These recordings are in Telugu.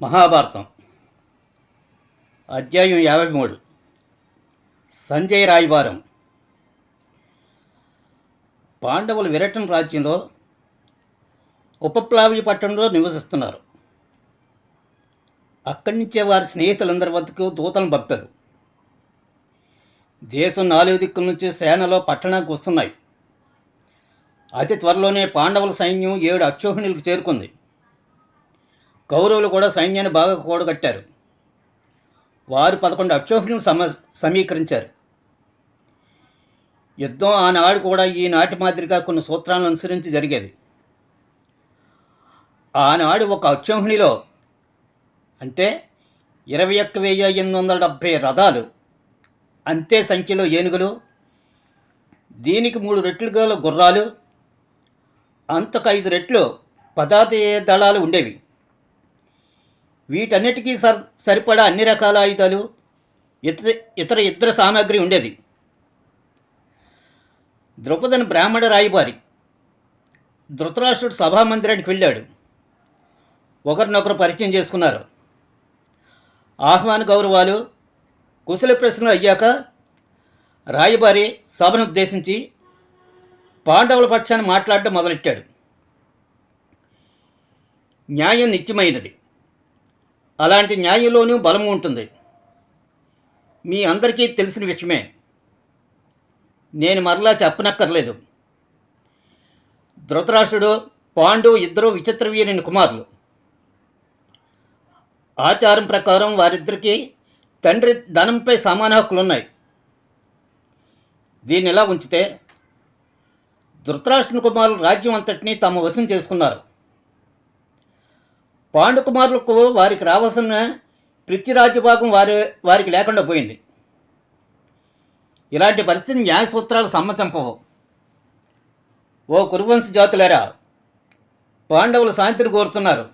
మహాభారతం అధ్యాయం 53 సంజయ్ రాయబారం. పాండవులు విరటన్ రాజ్యంలో ఉపప్లావి పట్టణంలో నివసిస్తున్నారు. అక్కడి నుంచే వారి స్నేహితులందరి వద్దకు దూతలను పంపారు. దేశం 4 దిక్కుల నుంచి సేనలో పట్టణానికి వస్తున్నాయి. అతి త్వరలోనే పాండవుల సైన్యం 7 అక్షోహిణులకు చేరుకుంది. కౌరవులు కూడా సైన్యాన్ని బాగా కూడగట్టారు. వారు 11 అక్షోహిణులు సమీకరించారు. యుద్ధం ఆనాడు కూడా ఈనాటి మాదిరిగా కొన్ని సూత్రాలను అనుసరించి జరిగేది. ఆనాడు ఒక అక్షోహిణిలో అంటే 21,870 రథాలు, అంతే సంఖ్యలో ఏనుగులు, దీనికి 3 రెట్లు గల గుర్రాలు, అంతకు 5 రెట్లు పదాతి దళాలు ఉండేవి. వీటన్నిటికీ సరిపడా అన్ని రకాల ఆయుధాలు, ఇతర యుద్ధ సామాగ్రి ఉండేది. ద్రౌపదిని బ్రాహ్మణ రాయబారి ధృతరాష్ట్రుడు సభామందిరానికి వెళ్ళాడు. ఒకరినొకరు పరిచయం చేసుకున్నారు. ఆహ్వాన గౌరవాలు, కుశల ప్రశ్నలు అయ్యాక రాయబారి సభను ఉద్దేశించి పాండవుల పక్షాన్ని మాట్లాడడం మొదలెట్టాడు. న్యాయం నిత్యమైనది. అలాంటి న్యాయంలోనూ బలము ఉంటుంది. మీ అందరికీ తెలిసిన విషయమే, నేను మరలా చెప్పనక్కర్లేదు. ధృతరాష్ట్రుడు, పాండు ఇద్దరు విచిత్ర వీరుని కుమారులు. ఆచారం ప్రకారం వారిద్దరికీ తండ్రి ధనంపై సమాన హక్కులున్నాయి. దీన్ని ఎలా ఉంచితే ధృతరాష్ట్రుని కుమారులు రాజ్యం అంతటినీ తమ వశం చేసుకున్నారు. పాండుకుమారులకు వారికి రావాల్సిన పృథ్వీరాజ్యభాగం వారికి లేకుండా పోయింది. ఇలాంటి పరిస్థితి న్యాయ సూత్రాలు సమ్మతింపవు. ఓ కురువంశ జాతులారా, పాండవులు శాంతిని కోరుతున్నారు.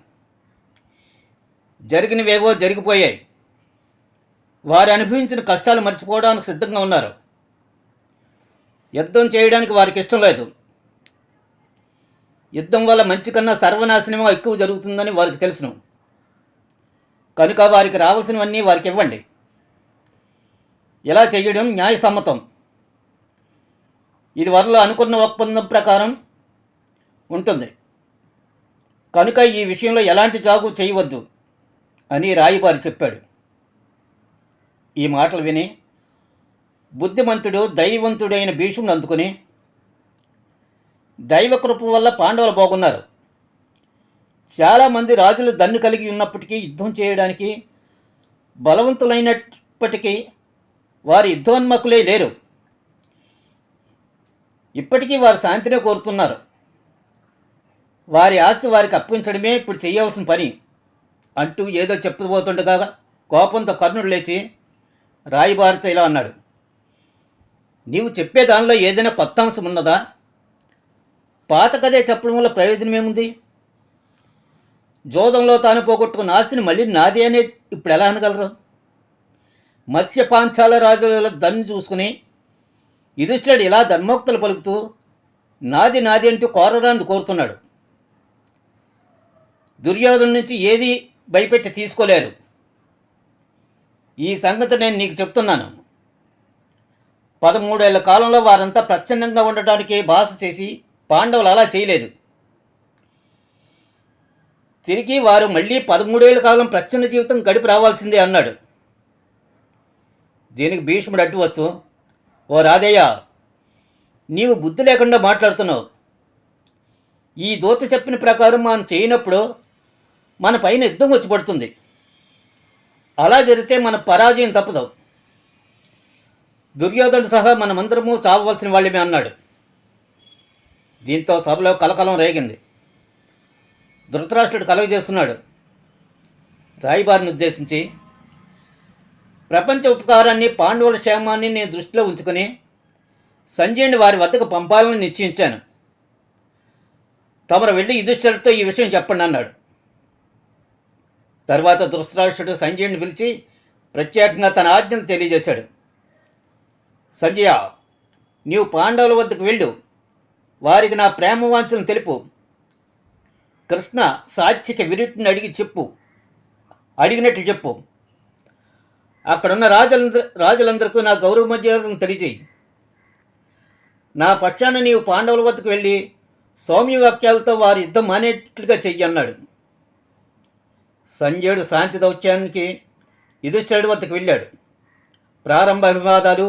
జరిగినవేవో జరిగిపోయాయి. వారు అనుభవించిన కష్టాలు మర్చిపోవడానికి సిద్ధంగా ఉన్నారు. యుద్ధం చేయడానికి వారికి ఇష్టం లేదు. యుద్ధం వల్ల మంచి కన్నా సర్వనాశనం ఎక్కువ జరుగుతుందని వారికి తెలుసును. కనుక వారికి రావాల్సినవన్నీ వారికి ఇవ్వండి. ఇలా చేయడం న్యాయసమ్మతం. ఇది వరలో అనుకున్న ఒప్పందం ప్రకారం ఉంటుంది. కనుక ఈ విషయంలో ఎలాంటి జాగు చేయవద్దు అని రాయబారి చెప్పాడు. ఈ మాటలు విని బుద్ధిమంతుడు, దైవవంతుడైన భీష్ముడు అందుకుని, దైవకృప వల్ల పాండవులు బాగున్నారు. చాలామంది రాజులు దన్ను కలిగి ఉన్నప్పటికీ యుద్ధం చేయడానికి బలవంతులైనప్పటికీ వారు యుద్ధోన్ముఖులే లేరు. ఇప్పటికీ వారు శాంతినే కోరుతున్నారు. వారి ఆస్తి వారికి అప్పగించడమే ఇప్పుడు చేయవలసిన పని అంటూ ఏదో చెప్పబోతుండగా కోపంతో కర్ణుడు లేచి రాయబారితో ఇలా అన్నాడు. నీవు చెప్పే దానిలో ఏదైనా కొత్త అంశం ఉన్నదా? పాత కథే చెప్పడం వల్ల ప్రయోజనం ఏముంది? జోదంలో తాను పోగొట్టుకున్న ఆస్తిని మళ్ళీ నాది అనే ఇప్పుడు ఎలా అనగలరు? మత్స్యపాంచాల రాజుల దన్ను చూసుకుని యుధిష్ఠిరుడు ఇలా ధర్మోక్తులు పలుకుతూ నాది నాది అంటూ కోరరాంది కోరుతున్నాడు. దుర్యోధను నుంచి ఏది భయపెట్టి తీసుకోలేరు. ఈ సంగతి నేను నీకు చెప్తున్నాను. 13 ఏళ్ల కాలంలో వారంతా ప్రచ్ఛన్నంగా ఉండటానికి భాష చేసి పాండవులు అలా చేయలేదు. తిరిగి వారు మళ్ళీ 13 ఏళ్ల కాలం ప్రచ్ఛన్న జీవితం గడిపి రావాల్సిందే అన్నాడు. దీనికి భీష్ముడు అడ్డు వస్తూ, ఓ రాధయ్య, నీవు బుద్ధి లేకుండా మాట్లాడుతున్నావు. ఈ దూత చెప్పిన ప్రకారం మనం చేయనప్పుడు మన పైన యుద్ధం వచ్చి పడుతుంది. అలా జరిగితే మన పరాజయం తప్పదు. దుర్యోధనుడు సహా మనమందరము చావవలసిన వాళ్ళమే అన్నాడు. దీంతో సభలో కలకలం రేగింది. ధృతరాష్ట్రుడు కలగ చేసుకున్నాడు. రాయబారిని ఉద్దేశించి, ప్రపంచ ఉపకారాన్ని, పాండవుల క్షేమాన్ని నేను దృష్టిలో ఉంచుకొని సంజయుని వారి వద్దకు పంపాలని నిశ్చయించాను. తమరు వెళ్ళి యుధిష్ఠిరుడితో ఈ విషయం చెప్పండి అన్నాడు. తర్వాత ధృతరాష్ట్రుడు సంజయుడిని పిలిచి ప్రత్యేకంగా తన ఆజ్ఞలు తెలియజేశాడు. సంజయ, నీవు పాండవుల వద్దకు వెళ్ళు. వారికి నా ప్రేమ వాంఛలను తెలుపు. కృష్ణ సాత్విక విరుటిని అడిగి చెప్పు అడిగినట్లు చెప్పు. అక్కడున్న రాజులందరికీ నా గౌరవ మర్యాదలను తెలియజేయి. నా పక్షాన నీవు పాండవుల వద్దకు వెళ్ళి సౌమ్యవాక్యాలతో వారి యుద్ధం మానేట్లుగా చెయ్యి అన్నాడు. సంజయుడు శాంతి దౌత్యానికి యుధిష్ఠిరుడి వద్దకు వెళ్ళాడు. ప్రారంభ అభివాదాలు,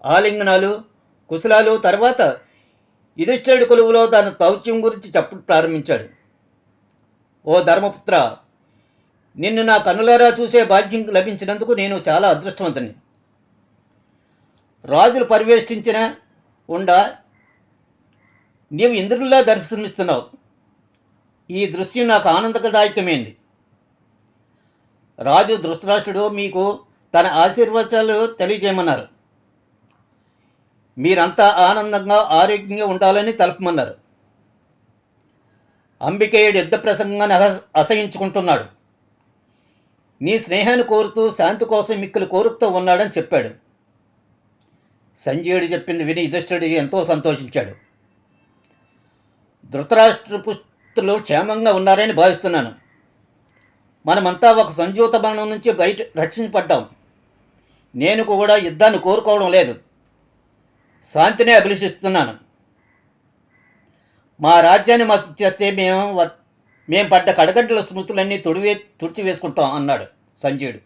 ఆలింగనాలు, కుశలాలు తర్వాత యుధిష్ఠిరుడి కొలువులో తన దౌత్యం గురించి చెప్పడం ప్రారంభించాడు. ఓ ధర్మపుత్ర, నిన్ను నా కన్నులారా చూసే భాగ్యం లభించినందుకు నేను చాలా అదృష్టవంతుని. రాజులు పరివేష్టించిన ఉండా నీవు ఇంద్రుల్లా దర్శనమిస్తున్నావు. ఈ దృశ్యం నాకు ఆనందదాయకమైంది. రాజు ధృతరాష్ట్రుడు మీకు తన ఆశీర్వచనాలు తెలియజేయమన్నారు. మీరంతా ఆనందంగా ఆరోగ్యంగా ఉండాలని తెలపమన్నారు. అంబికేయుడు యుద్ధ ప్రసంగాన్ని అసహించుకుంటున్నాడు. నీ స్నేహాన్ని కోరుతూ శాంతి కోసం మిక్కులు కోరుకుతూ ఉన్నాడని చెప్పాడు. సంజయుడు చెప్పింది విని యుధిష్ఠిరుడు ఎంతో సంతోషించాడు. ధృతరాష్ట్ర పుత్రులు క్షేమంగా ఉన్నారని భావిస్తున్నాను. మనమంతా ఒక సంజూత మరణం నుంచి బయట రక్షించబడ్డాం. నేను కూడా యుద్ధాన్ని కోరుకోవడం లేదు, శాంతినే అభిలషిస్తున్నాను. మా రాజ్యాన్ని మాకు ఇచ్చేస్తే మేము పడ్డ కడగంటల స్మృతులన్నీ తుడిచివేసుకుంటాం అన్నాడు సంజయుడు.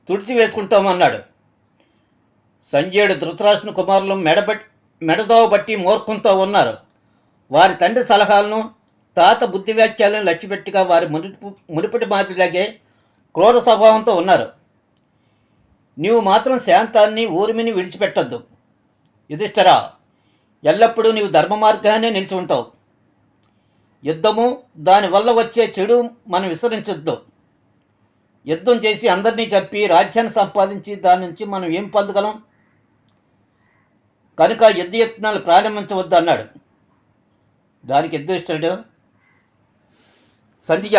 తుడిచివేసుకుంటామన్నాడు. సంజయుడు ధృతరాష్ట్రుని కుమారులు మెడదోవ బట్టి మూర్ఖంతో ఉన్నారు. వారి తండ్రి సలహాలను, తాత బుద్ధి వ్యాఖ్యలను లక్ష్యపెట్టిగా వారి మునుపటి మాదిరిలాగే క్రూర స్వభావంతో ఉన్నారు. నీవు మాత్రం శాంతాన్ని ఊర్మిని విడిచిపెట్టొద్దు. యుధిష్ఠిరా, ఎల్లప్పుడూ నీవు ధర్మ మార్గానే నిలిచి ఉంటావు. యుద్ధము దానివల్ల వచ్చే చెడు మనం విసరించొద్దు. యుద్ధం చేసి అందరినీ చంపి రాజ్యాన్ని సంపాదించి దాని నుంచి మనం ఏం పొందగలం? కనుక యుద్ధ యత్నాలు ప్రారంభించవద్దు అన్నాడు. దానికి యుధిష్ఠిరుడు, సంజయ,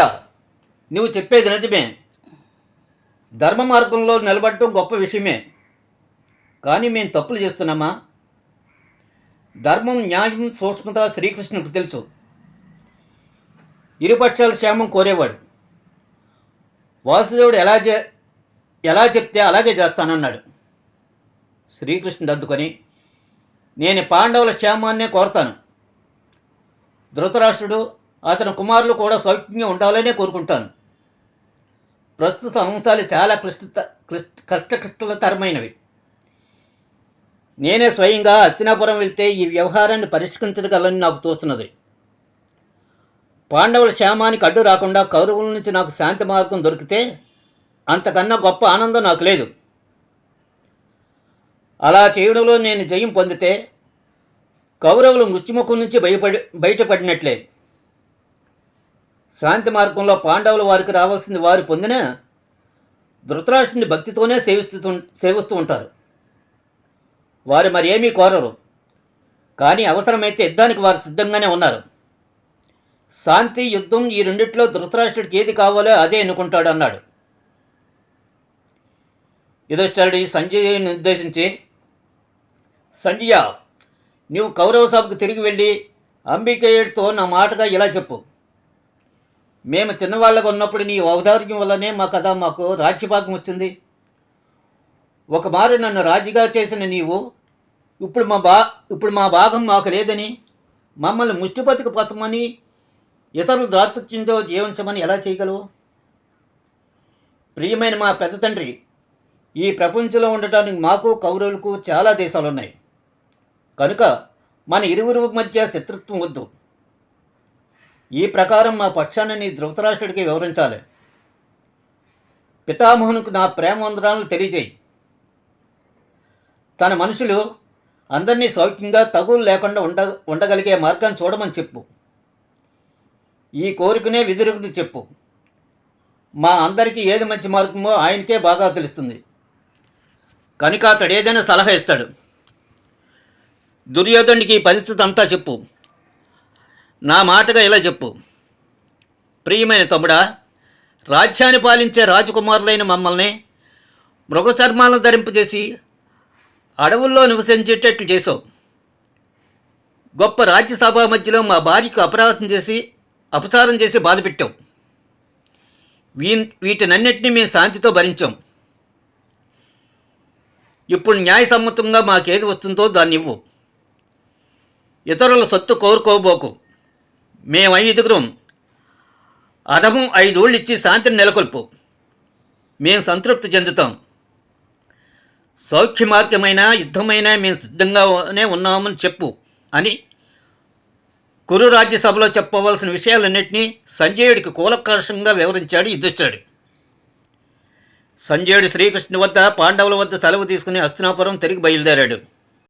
నువ్వు చెప్పేది నిజమే. ధర్మ మార్గంలో నిలబడటం గొప్ప విషయమే. కానీ మేము తప్పులు చేస్తున్నామా? ధర్మం, న్యాయం, సూక్ష్మత శ్రీకృష్ణుడికి తెలుసు. ఇరుపక్షాల క్షేమం కోరేవాడు. వాసుదేవుడు ఎలా చెప్తే అలాగే చేస్తానన్నాడు. శ్రీకృష్ణుడు అందుకొని, నేను పాండవుల క్షేమాన్నే కోరతాను. ధృతరాష్ట్రుడు అతని కుమారులు కూడా సౌఖ్యంగా ఉండాలనే కోరుకుంటాను. ప్రస్తుత అంశాలు చాలా కష్టతరమైనవి. నేనే స్వయంగా హస్తినాపురం వెళ్తే ఈ వ్యవహారాన్ని పరిష్కరించగలని నాకు తోస్తున్నది. పాండవుల క్షేమానికి అడ్డు రాకుండా కౌరవుల నుంచి నాకు శాంతి మార్గం దొరికితే అంతకన్నా గొప్ప ఆనందం నాకు లేదు. అలా చేయడంలో నేను జయం పొందితే కౌరవులు మృత్యుముఖం నుంచి బయటపడినట్లే. శాంతి మార్గంలో పాండవులు వారికి రావాల్సింది వారు పొందిన ధృతరాష్ట్రుని భక్తితోనే సేవిస్తూ ఉంటారు. వారు మరి ఏమీ కోరరు. కానీ అవసరమైతే యుద్ధానికి వారు సిద్ధంగానే ఉన్నారు. శాంతి, యుద్ధం ఈ రెండిట్లో ధృతరాష్ట్రుడికి ఏది కావాలో అదే ఎన్నుకుంటాడు అన్నాడు. యుధిష్ఠిరుడు సంజయుని ఉద్దేశించి, సంజయ, నీవు కౌరవ సభకు తిరిగి వెళ్ళి అంబికేయుడితో నా మాటగా ఇలా చెప్పు. మేము చిన్నవాళ్ళగా ఉన్నప్పుడు నీ ఔదార్యం వల్లనే మాకు రాజ్యభాగం వచ్చింది. ఒకమారు నన్ను రాజుగా చేసిన నీవు ఇప్పుడు మా భాగం మాకు లేదని, మమ్మల్ని ముష్టిపతికి పతమని, ఇతరులు దాతృత్యంతో జీవించమని ఎలా చేయగలవు? ప్రియమైన మా పెద్ద తండ్రి, ఈ ప్రపంచంలో ఉండటానికి మాకు కౌరవులకు చాలా దేశాలు ఉన్నాయి. కనుక మన ఇరువురు మధ్య శత్రుత్వం వద్దు. ఈ ప్రకారం మా పక్షాన్ని నీ ధృతరాష్ట్రుడికి వివరించాలి. పితామహునికి నా ప్రేమ వందనాలను తెలియజేయి. తన మనుషులు అందరినీ సౌఖ్యంగా తగులు లేకుండా ఉండగలిగే మార్గాన్ని చూడమని చెప్పు. ఈ కోరికనే విదురుడికి చెప్పు. మా అందరికీ ఏది మంచి మార్గమో ఆయనకే బాగా తెలుస్తుంది. కనుక అతడు ఏదైనా సలహా ఇస్తాడు. దుర్యోధనుడికి ఈ పరిస్థితి అంతా చెప్పు. నా మాటగా ఇలా చెప్పు. ప్రియమైన తమ్ముడా, రాజ్యాన్ని పాలించే రాజకుమారులైన మమ్మల్ని మృగచర్మాలను ధరింపజేసి అడవుల్లో నివసించేటట్లు చేసావు. గొప్ప రాజ్యసభ మధ్యలో మా భార్యకు అపచారం చేసి బాధపెట్టావు. వీటినన్నింటినీ మేము శాంతితో భరించాం. ఇప్పుడు న్యాయసమ్మతంగా మాకేది వస్తుందో దాన్ని ఇవ్వు. ఇతరుల సొత్తు కోరుకోబోకు. మేము 5 అదము 5 ఊళ్ళు ఇచ్చి శాంతిని నెలకొల్పు. మేము సంతృప్తి చెందుతాం. సౌఖ్య మార్గమైన యుద్ధమైనా మేము సిద్ధంగానే ఉన్నామని చెప్పు అని కురు రాజ్యసభలో చెప్పవలసిన విషయాలన్నింటినీ సంజయుడికి కూలకాషంగా వివరించాడు యుధిష్ఠిరుడు. సంజయుడు శ్రీకృష్ణుని వద్ద పాండవుల వద్ద సెలవు తీసుకుని హస్తినాపురం తిరిగి బయలుదేరాడు.